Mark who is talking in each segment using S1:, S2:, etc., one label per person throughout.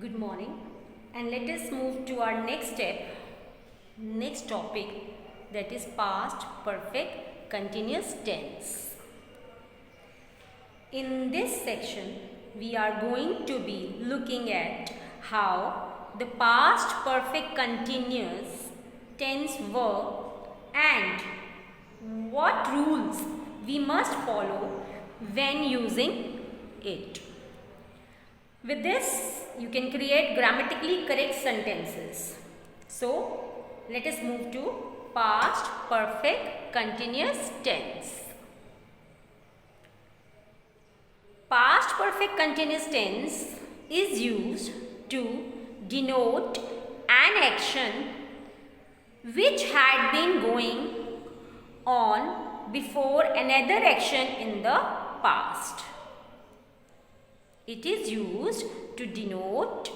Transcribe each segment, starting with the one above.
S1: Good morning, and let us move to our next step, next topic, that is past perfect continuous tense. In this section, we are going to be looking at how the past perfect continuous tense work and what rules we must follow when using it. With this, you can create grammatically correct sentences. So, let us move to past perfect continuous tense. Past perfect continuous tense is used to denote an action which had been going on before another action in the past. It is used to denote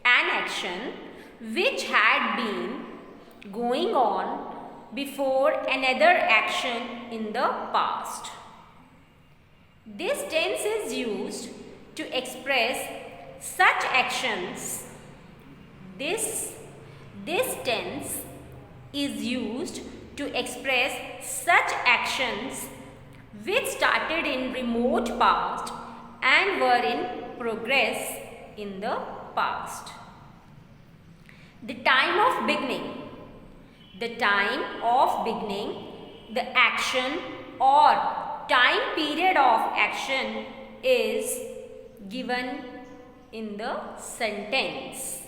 S1: an action which had been going on before another action in the past. This tense is used to express such actions. This tense is used to express such actions which started in remote past and were in progress in the past. The time of beginning. The time of beginning, the action or time period of action is given in the sentence.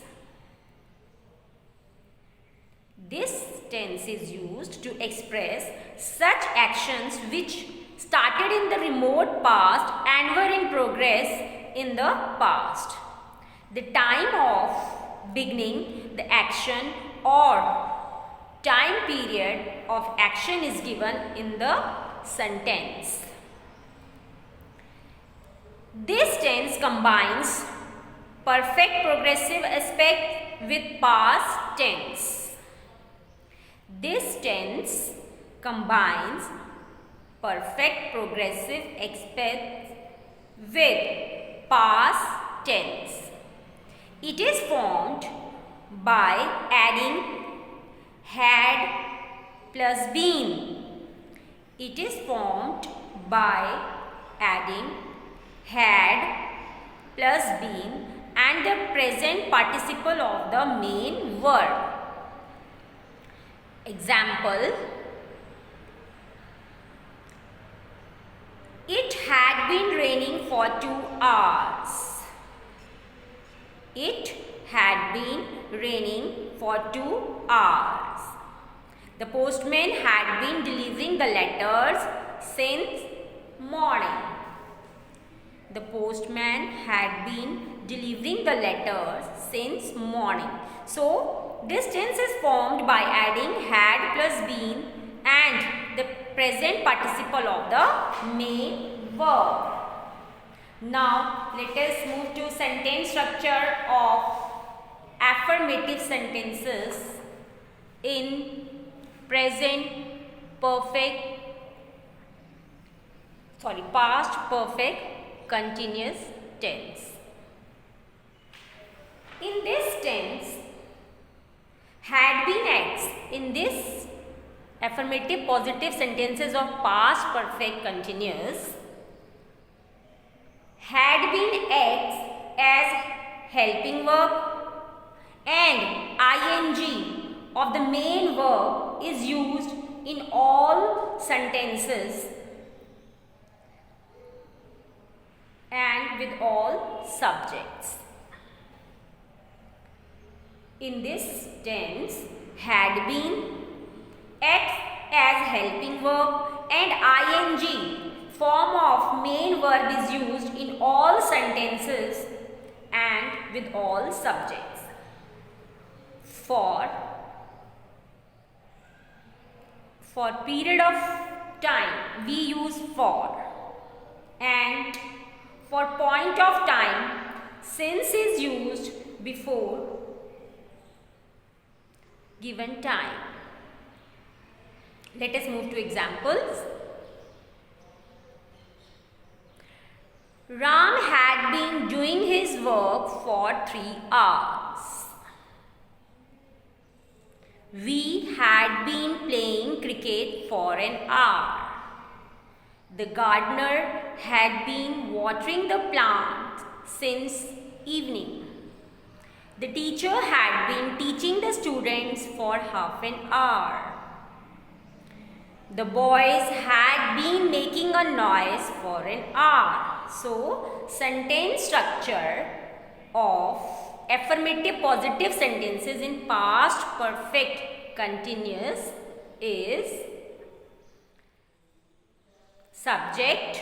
S1: This tense is used to express such actions which started in the remote past and were in progress in the past. The time of beginning, the action or time period of action is given in the sentence. This tense combines perfect progressive aspect with past tense. This tense combines perfect progressive aspect with past tense. It is formed by adding had plus been. It is formed by adding had plus been and the present participle of the main verb. Example: it had been raining for 2 hours. It had been raining for 2 hours. The postman had been delivering the letters since morning. The postman had been delivering the letters since morning. So, this tense is formed by adding had plus been and the present participle of the main verb. Now, let us move to sentence structure of affirmative sentences in past perfect continuous tense. In this tense, had been acts in this affirmative positive sentences of past perfect continuous, had been acts as helping verb and ing of the main verb is used in all sentences and with all subjects. In this tense, had been acts as helping verb and ing form of main verb is used in all sentences and with all subjects. For period of time, we use for, and for point of time, since is used before given time. Let us move to examples. Ram had been doing his work for 3 hours. We had been playing cricket for an hour. The gardener had been watering the plants since evening. The teacher had been teaching the students for half an hour. The boys had been making a noise for an hour. So, sentence structure of affirmative positive sentences in past perfect continuous is subject,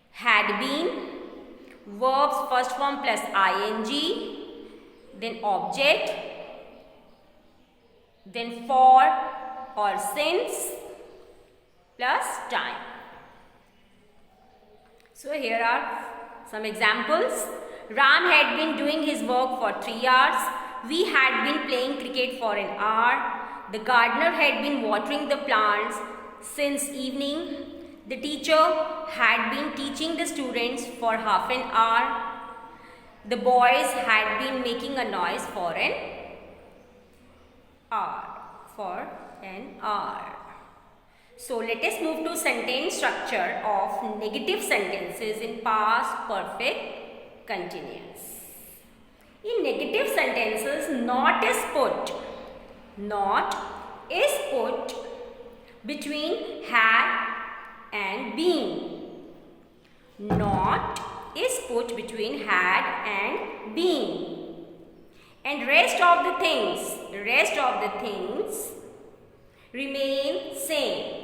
S1: had been, verbs first form plus ing, then object, then for or since plus time. So here are some examples. Ram had been doing his work for 3 hours. We had been playing cricket for an hour. The gardener had been watering the plants since evening. The teacher had been teaching the students for half an hour. The boys had been making a noise for an hour. So let us move to sentence structure of negative sentences in past perfect continuous. In negative sentences, not is put between had and been. Not is put between had and been. And rest of the things remain same.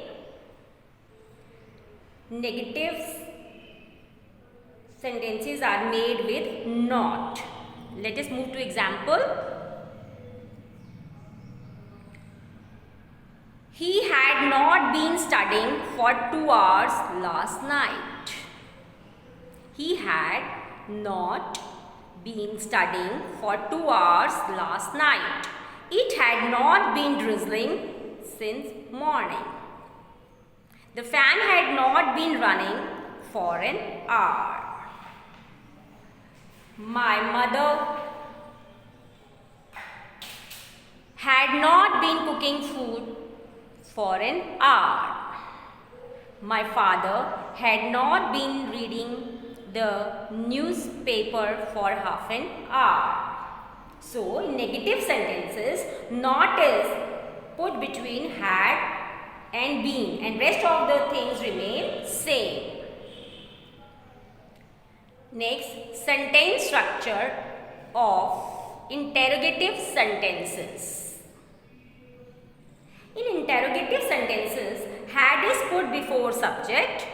S1: Negative sentences are made with not. Let us move to example. He had not been studying for 2 hours last night. He had not been studying for 2 hours last night. It had not been drizzling since morning. The fan had not been running for an hour. My mother had not been cooking food for an hour. My father had not been reading the newspaper for half an hour. So, in negative sentences, not is put between had and been, and rest of the things remain same. Next, sentence structure of interrogative sentences. In interrogative sentences, had is put before subject,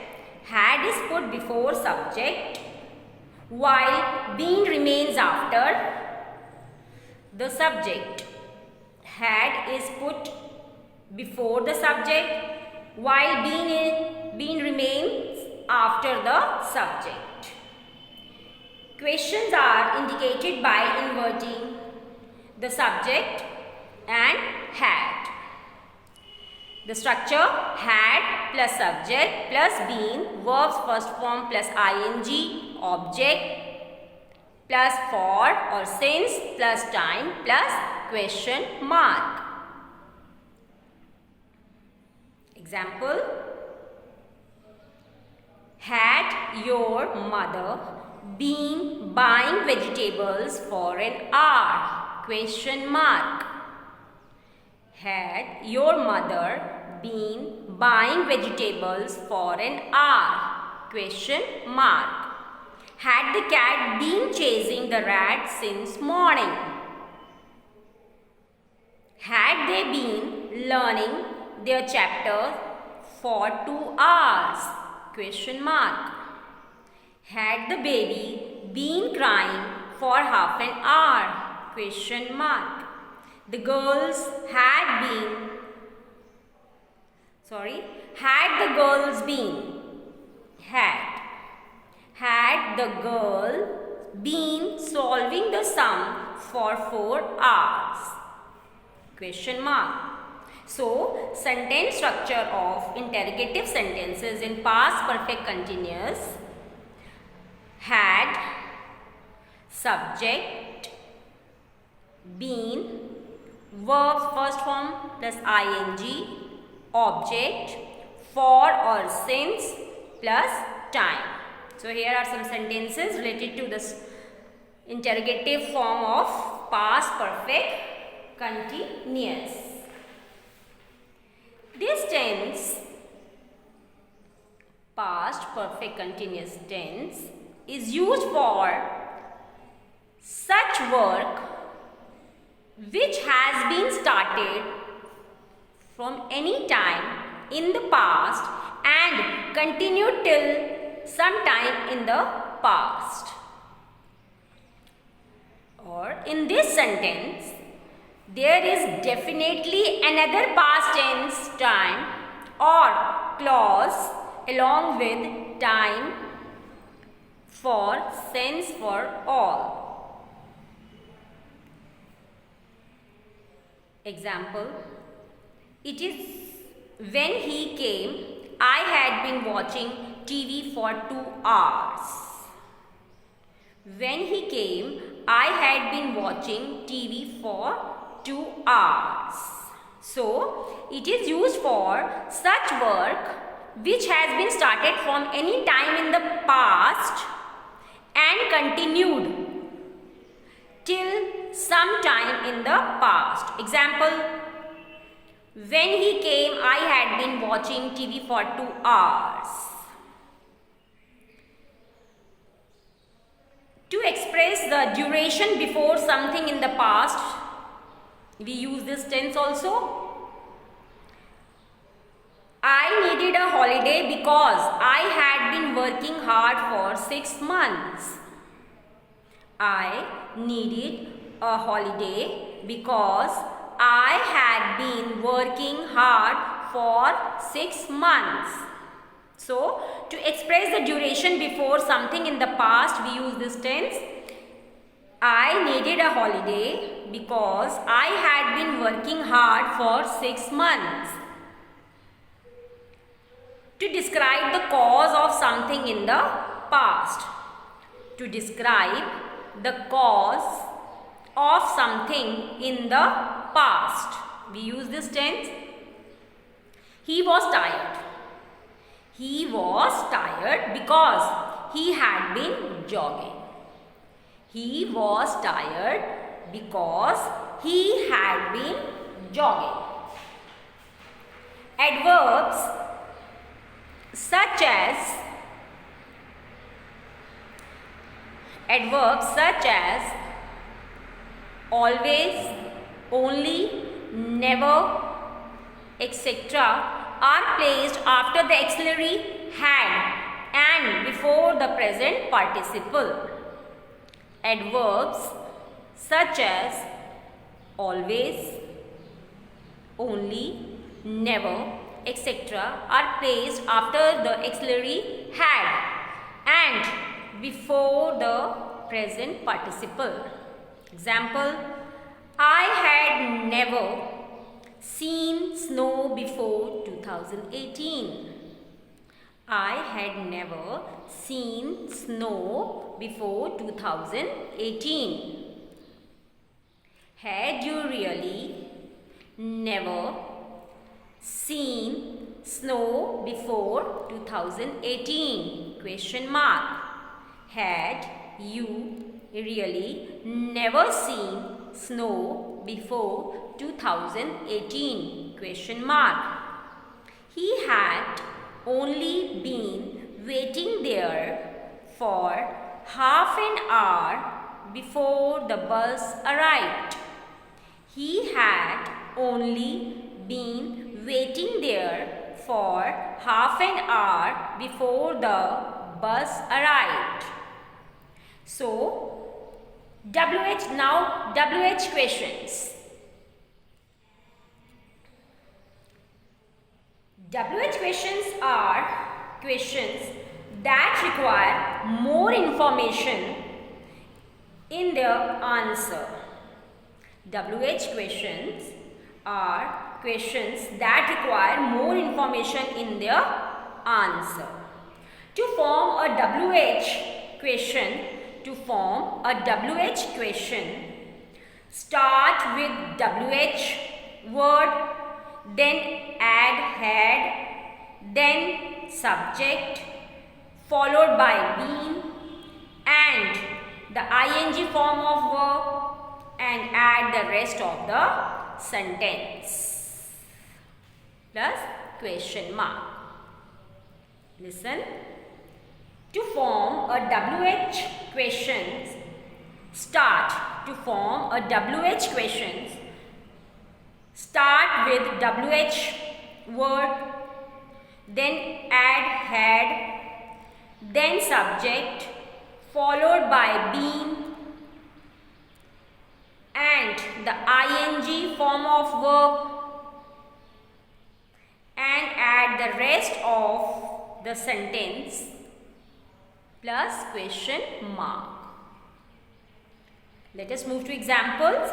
S1: while been remains after the subject. Had is put before the subject, while been remains after the subject. Questions are indicated by inverting the subject and had. The structure had plus subject plus been, verbs first form plus ing, object plus for or since plus time plus question mark. Example, had your mother been buying vegetables for an hour? Question mark. Had your mother been buying vegetables for an hour? Question mark. Had the cat been chasing the rat since morning? Had they been learning their chapter for 2 hours? Question mark. Had the baby been crying for half an hour? Question mark. The girls had been, had the girls been, had the girl been solving the sum for 4 hours? Question mark. So, sentence structure of interrogative sentences in past perfect continuous. had, subject, been, verbs first form plus ing, object, for or since plus time. So here are some sentences related to this interrogative form of past perfect continuous. This tense, past perfect continuous tense, is used for such work which has been started from any time in the past and continued till some time in the past. Or in this sentence, there is definitely another past tense time or clause along with time for sense for all. Example, it is when he came, I had been watching TV for 2 hours. When he came, I had been watching TV for 2 hours. So, it is used for such work which has been started from any time in the past and continued till some time in the past. Example, when he came, I had been watching TV for 2 hours. To express the duration before something in the past, we use this tense also. I needed a holiday because I had been working hard for 6 months. I needed a holiday because I had been working hard for 6 months. So, to express the duration before something in the past, we use this tense. I needed a holiday because I had been working hard for 6 months. To describe the cause of something in the past. To describe the cause of something in the past, we use this tense. He was tired. He was tired because he had been jogging. He was tired because he had been jogging. Adverbs such as always, only, never, etc. are placed after the auxiliary had and before the present participle. Adverbs such as always, only, never, etc. are placed after the auxiliary had and before the present participle. Example, I had never seen snow before 2018. I had never seen snow before 2018. Had you really never seen snow before 2018? Question mark. Had you really never seen snow before 2018? Question mark. He had only been waiting there for half an hour before the bus arrived. He had only been waiting there for half an hour before the bus arrived. So, WH questions. WH questions are questions that require more information in their answer. WH questions are questions that require more information in their answer. To form a WH question. To form a WH question, start with WH word, then add had, then subject, followed by been and the ing form of verb, and add the rest of the sentence plus question mark. Listen. To form a WH questions, start with WH word, then add had, then subject, followed by been and the ing form of verb, and add the rest of the sentence plus question mark. Let us move to examples.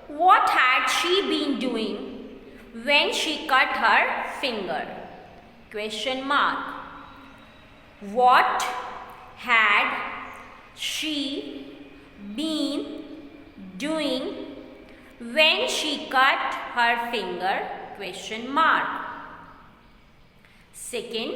S1: What had she been doing when she cut her finger? Question mark. What had she been doing when she cut her finger? Question mark. Second,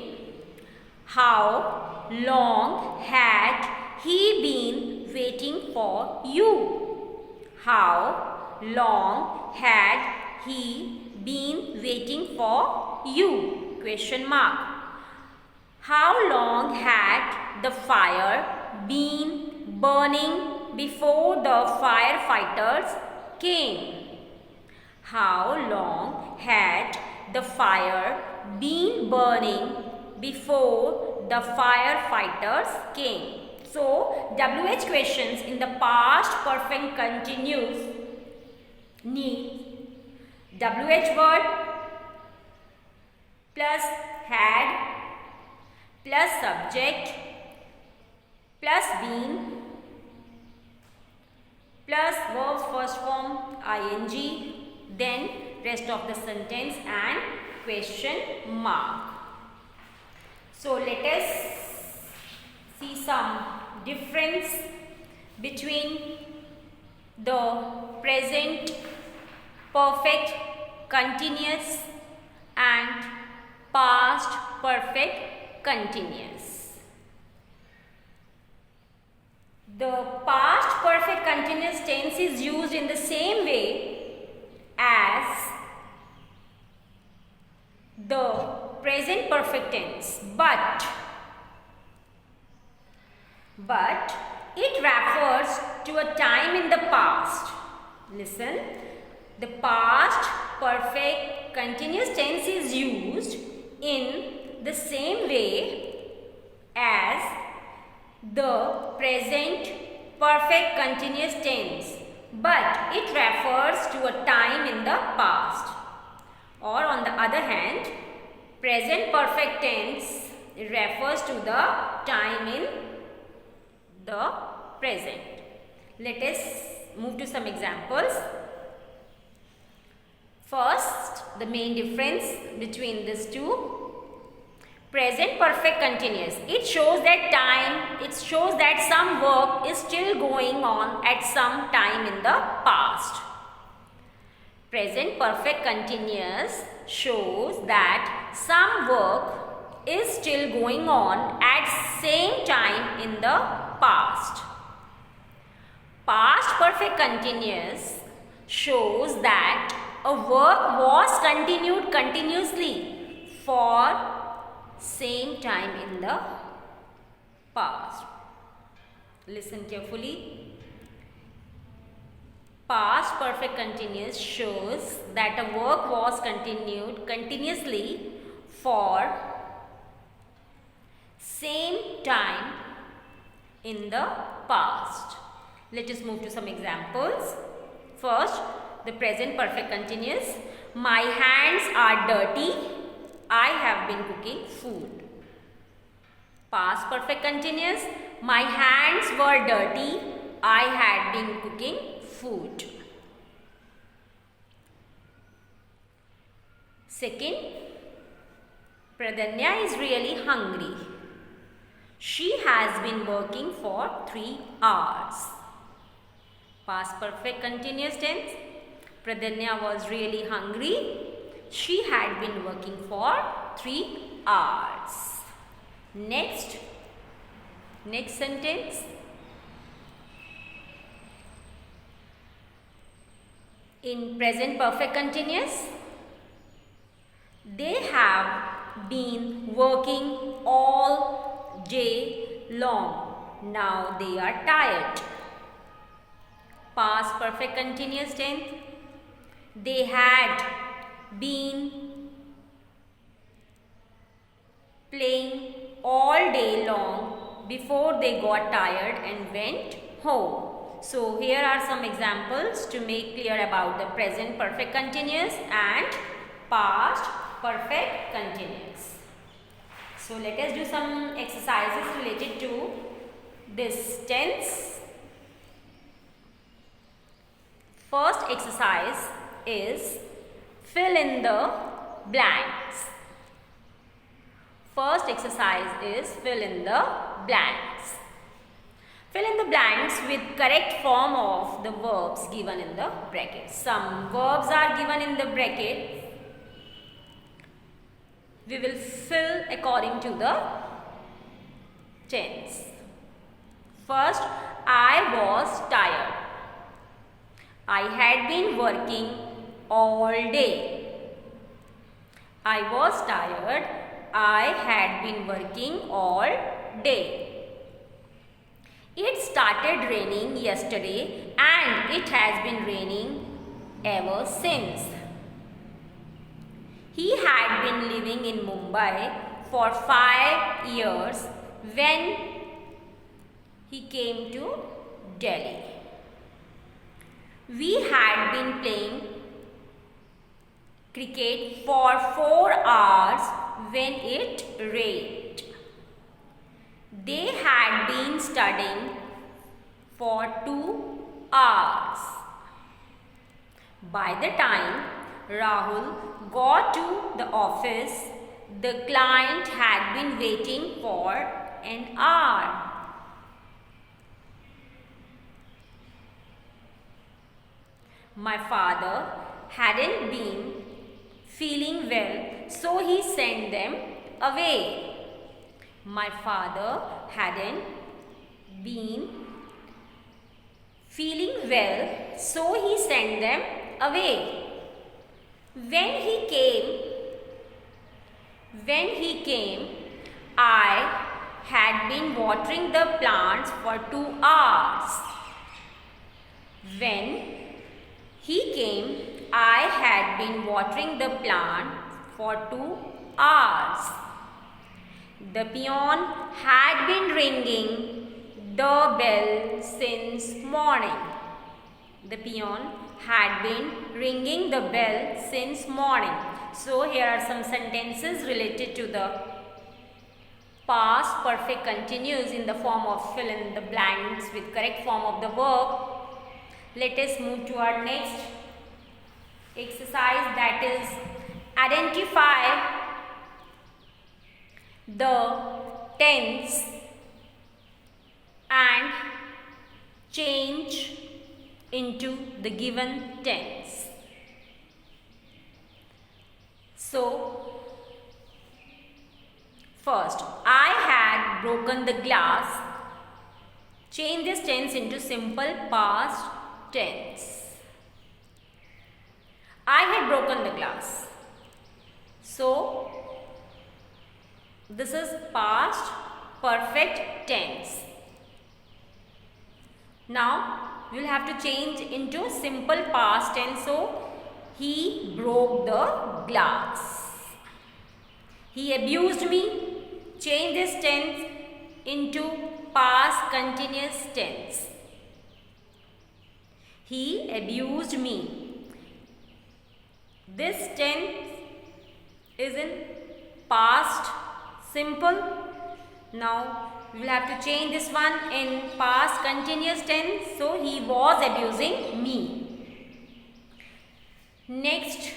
S1: how long had he been waiting for you? How long had he been waiting for you? Question mark. How long had the fire been burning before the firefighters came? How long had the fire been burning before the firefighters came? So, WH questions in the past perfect continuous need WH word plus had plus subject plus been plus verbs first form ing, then rest of the sentence and question mark. So let us see some difference between the present perfect continuous and past perfect continuous. The past perfect continuous tense is used in the same way as the present perfect tense, but it refers to a time in the past. Listen, the past perfect continuous tense is used in the same way as the present perfect continuous tense, but it refers to a time in the past. Or on the other hand, present perfect tense refers to the time in the present. Let us move to some examples. First, the main difference between these two. Present perfect continuous. It shows that some work is still going on at some time in the past. Present perfect continuous shows that some work is still going on at same time in the past. Past perfect continuous shows that a work was continued continuously for same time in the past. Listen carefully. Past perfect continuous shows that a work was continued continuously for same time in the past. Let us move to some examples. First, the present perfect continuous. My hands are dirty. I have been cooking food. Past perfect continuous. My hands were dirty. I had been cooking food. Second, Pradanya is really hungry. She has been working for 3 hours. Past perfect continuous tense. Pradanya was really hungry. She had been working for 3 hours. Next sentence. In present perfect continuous, they have been working all day long. Now they are tired. Past perfect continuous tense. They had been playing all day long before they got tired and went home. So here are some examples to make clear about the present perfect continuous and past perfect continuous. So let us do some exercises related to this tense. First exercise is fill in the blanks. First exercise is fill in the blanks. Fill in the blanks with correct form of the verbs given in the brackets. Some verbs are given in the bracket. We will fill according to the tense. First, I was tired. I had been working all day. I was tired. I had been working all day. It started raining yesterday and it has been raining ever since. He had been living in Mumbai for 5 years when he came to Delhi. We had been playing cricket for 4 hours when it rained. They had been studying for 2 hours. By the time Rahul got to the office, the client had been waiting for an hour. My father hadn't been feeling well, so he sent them away. My father hadn't been feeling well, so he sent them away. When he came, I had been watering the plants for 2 hours. When he came, I had been watering the plant for 2 hours. The peon had been ringing the bell since morning. The peon had been ringing the bell since morning. So here are some sentences related to the past perfect continuous in the form of fill in the blanks with correct form of the verb. Let us move to our next exercise, that is identify the tense and change into the given tense. So, first, I had broken the glass. Change this tense into simple past tense. I had broken the glass. So, this is past perfect tense. Now, we will have to change into simple past tense. So, he broke the glass. He abused me. Change this tense into past continuous tense. He abused me. This tense is in past simple. Now we will have to change this one in past continuous tense. So he was abusing me. Next,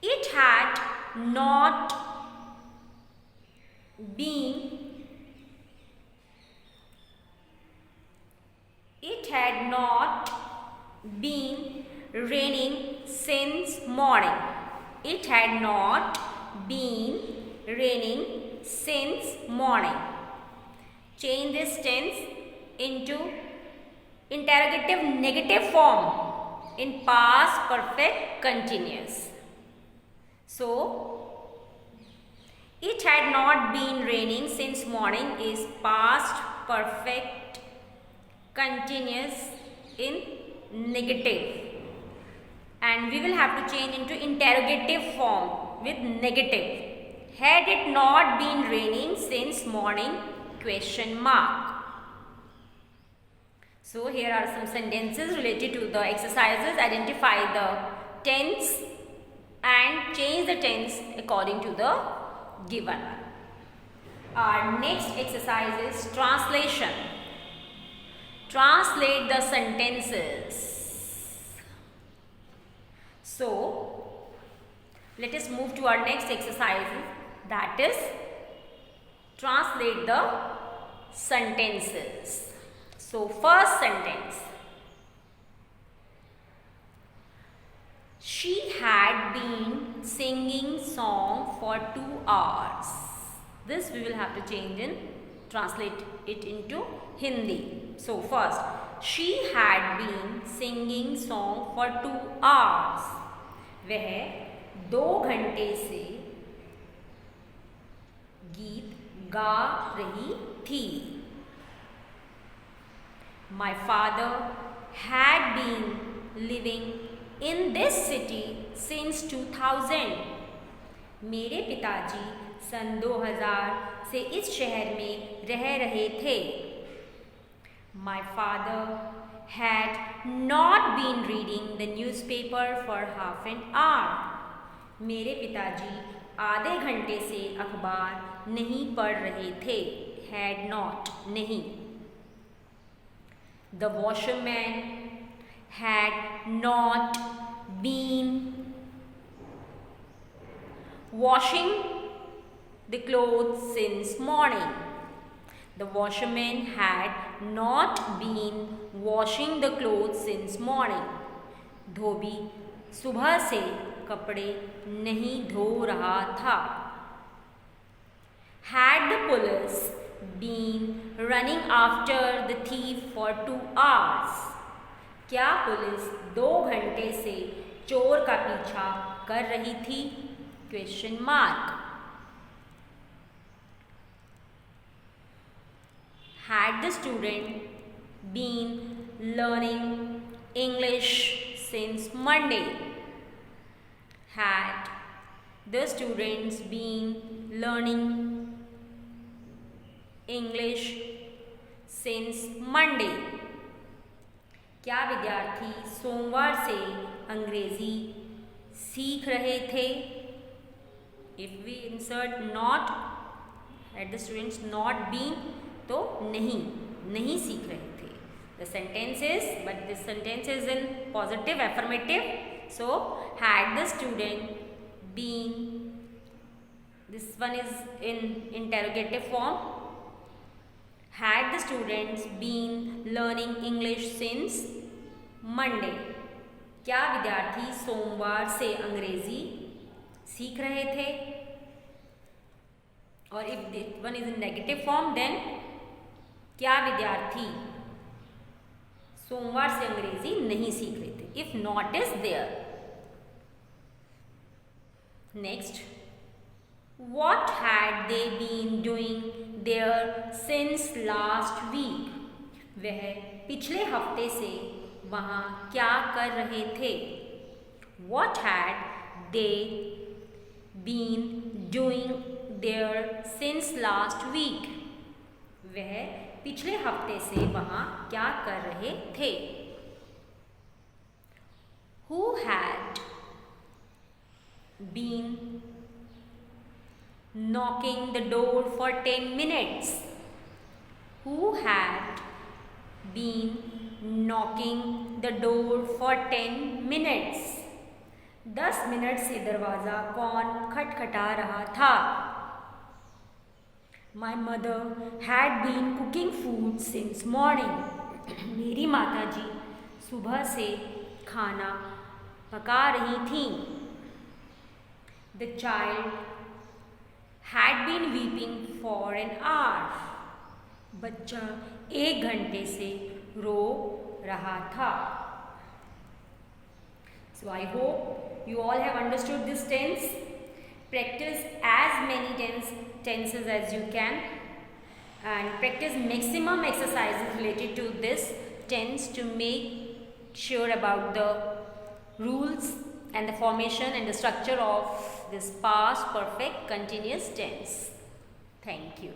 S1: it had not been it had not been raining since morning. It had not been raining since morning. Change this tense into interrogative negative form in past perfect continuous. So, it had not been raining since morning is past perfect continuous in negative, and we will have to change into interrogative form with negative. Had it not been raining since morning? Question mark. So here are some sentences related to the exercises. Identify the tense and change the tense according to the given. Our next exercise is translation. Translate the sentences. So, let us move to our next exercise, that is translate the sentences. So, first sentence. She had been singing song for 2 hours. This we will have to change in translate it into Hindi. So first, she had been singing song for 2 hours. वह 2 घंटे से गीत गा रही थी. My father had been living in this city since 2000. मेरे पिताजी सन 2000 से इस शहर में रह रहे थे. My father had not been reading the newspaper for half an hour. मेरे पिताजी आधे घंटे से अखबार नहीं पढ़ रहे थे. Had not, नहीं. The washerman had not been washing the clothes since morning. The washerman had not been washing the clothes since morning. धोबी सुबह से कपड़े नहीं धो रहा था. Had the police been running after the thief for 2 hours? क्या police 2 घंटे से चोर का पीछा कर रही थी? Question mark. Had the student been learning English since Monday? Had the students been learning English since Monday? क्या विद्यार्थी सोमवार से अंग्रेजी सीख रहे थे? If we insert not, had the students not been, तो नहीं सीख रहे थे. The sentence is, but this sentence is in positive affirmative. So, had the student been, this one is in interrogative form. Had the students been learning English since Monday? क्या विद्यार्थी सोमवार से अंग्रेजी सीख रहे थे? और if this one is in negative form, then क्या विद्यार्थी सोमवार से अंग्रेजी नहीं सीख रहे थे? If not is there. Next, what had they been doing there since last week? वह पिछले हफ्ते से वहाँ क्या कर रहे थे? What had they been doing there since last week? वह पिछले हफ्ते से वहाँ क्या कर रहे थे? Who had been knocking the door for 10 minutes? Who had been knocking the door for 10 minutes? 10 minute से दरवाज़ा कौन खटखटा रहा था? My mother had been cooking food since morning. मेरी माताजी सुबह से खाना पका रही थीं. The child had been weeping for an hour. बच्चा 1 घंटे से रो रहा था. So I hope you all have understood this tense. Practice as many tenses as you can and practice maximum exercises related to this tense to make sure about the rules and the formation and the structure of this past perfect continuous tense. Thank you.